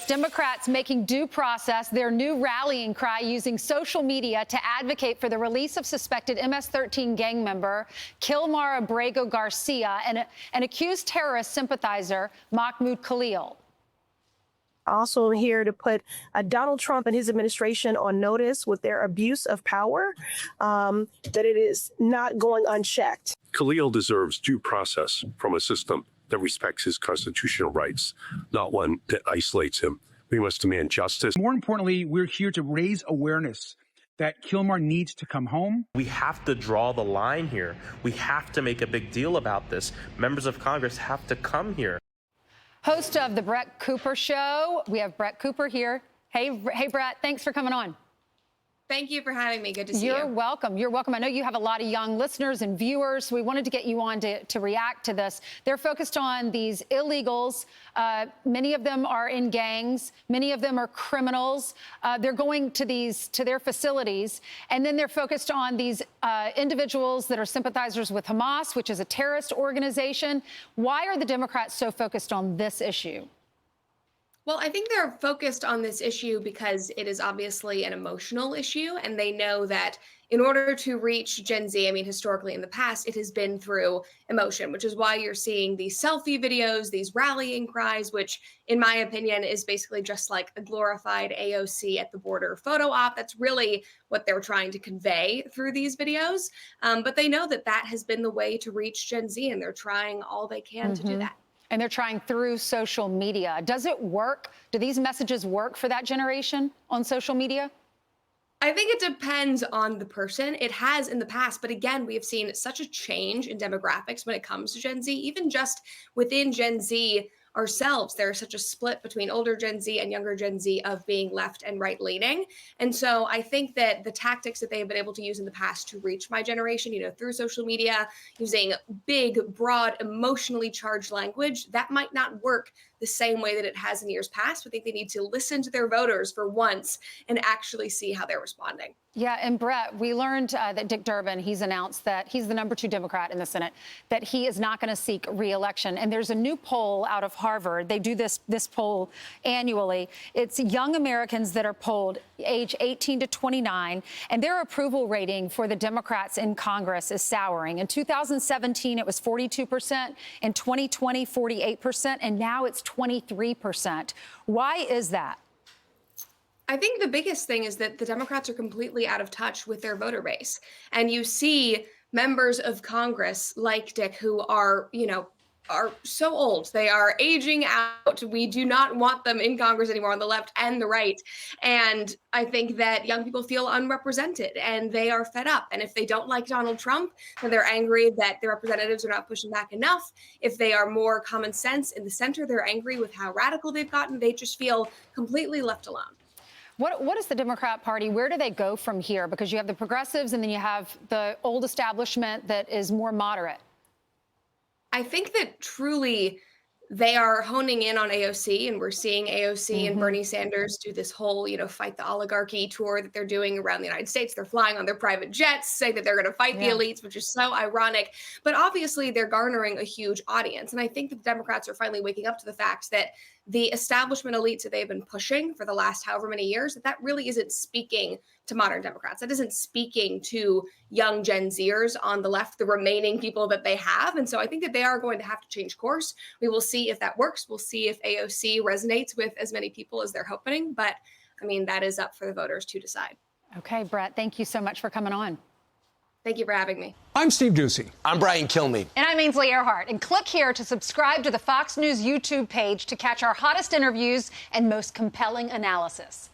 Democrats making due process their new rallying cry using social media to advocate for the release of suspected MS-13 gang member Kilmar Abrego Garcia and an accused terrorist sympathizer Mahmoud Khalil. Also here to put Donald Trump and his administration on notice with their abuse of power, that it is not going unchecked. Khalil deserves due process from a system that respects his constitutional rights, not one that isolates him. We must demand justice. More importantly, we're here to raise awareness that Kilmar needs to come home. We have to draw the line here. We have to make a big deal about this. Members of Congress have to come here. Host of the Brett Cooper Show, we have Brett Cooper here. Hey, Brett, thanks for coming on. Thank you for having me. Good to see you. You're welcome. You're welcome. I know you have a lot of young listeners and viewers. So we wanted to get you on to react to this. They're focused on these illegals. Many of them are in gangs. Many of them are criminals. They're going to their facilities. And then they're focused on these individuals that are sympathizers with Hamas, which is a terrorist organization. Why are the Democrats so focused on this issue? Well, I think they're focused on this issue because it is obviously an emotional issue, and they know that in order to reach Gen Z, I mean, historically in the past, it has been through emotion, which is why you're seeing these selfie videos, these rallying cries, which, in my opinion, is basically just like a glorified AOC at the border photo op. That's really what they're trying to convey through these videos. But they know that that has been the way to reach Gen Z, and they're trying all they can to do that. And they're trying through social media. Does it work? Do these messages work for that generation on social media? I think it depends on the person. It has in the past, but again, we have seen such a change in demographics when it comes to Gen Z, even just within Gen Z ourselves. There's such a split between older Gen Z and younger Gen Z of being left and right leaning. And so I think that the tactics that they have been able to use in the past to reach my generation, through social media, using big, broad, emotionally charged language, that might not work the same way that it has in years past. I think they need to listen to their voters for once and actually see how they're responding. Yeah, and Brett, we learned that Dick Durbin, he's announced that he's the #2 Democrat in the Senate, that he is not going to seek re-election. And there's a new poll out of Harvard. They do this poll annually. It's young Americans that are polled age 18 to 29, and their approval rating for the Democrats in Congress is souring. In 2017, it was 42%. In 2020, 48%. And now it's 23%. Why is that? I think the biggest thing is that the Democrats are completely out of touch with their voter base. And you see members of Congress like Dick who are so old. They are aging out. We do not want them in Congress anymore on the left and the right. And I think that young people feel unrepresented and they are fed up. And if they don't like Donald Trump, then they're angry that their representatives are not pushing back enough. If they are more common sense in the center, they're angry with how radical they've gotten. They just feel completely left alone. What is the Democrat Party? Where do they go from here? Because you have the progressives and then you have the old establishment that is more moderate. I think that truly they are honing in on AOC, and we're seeing AOC and Bernie Sanders do this whole, fight the oligarchy tour that they're doing around the United States. They're flying on their private jets, saying that they're going to fight the elites, which is so ironic. But obviously, they're garnering a huge audience. And I think that the Democrats are finally waking up to the fact that the establishment elites that they've been pushing for the last however many years, that really isn't speaking to modern Democrats. That isn't speaking to young Gen Zers on the left, the remaining people that they have. And so I think that they are going to have to change course. We will see if that works. We'll see if AOC resonates with as many people as they're hoping. But I mean, that is up for the voters to decide. Okay, Brett, thank you so much for coming on. Thank you for having me. I'm Steve Doocy. I'm Brian Kilmeade. And I'm Ainsley Earhart. And click here to subscribe to the Fox News YouTube page to catch our hottest interviews and most compelling analysis.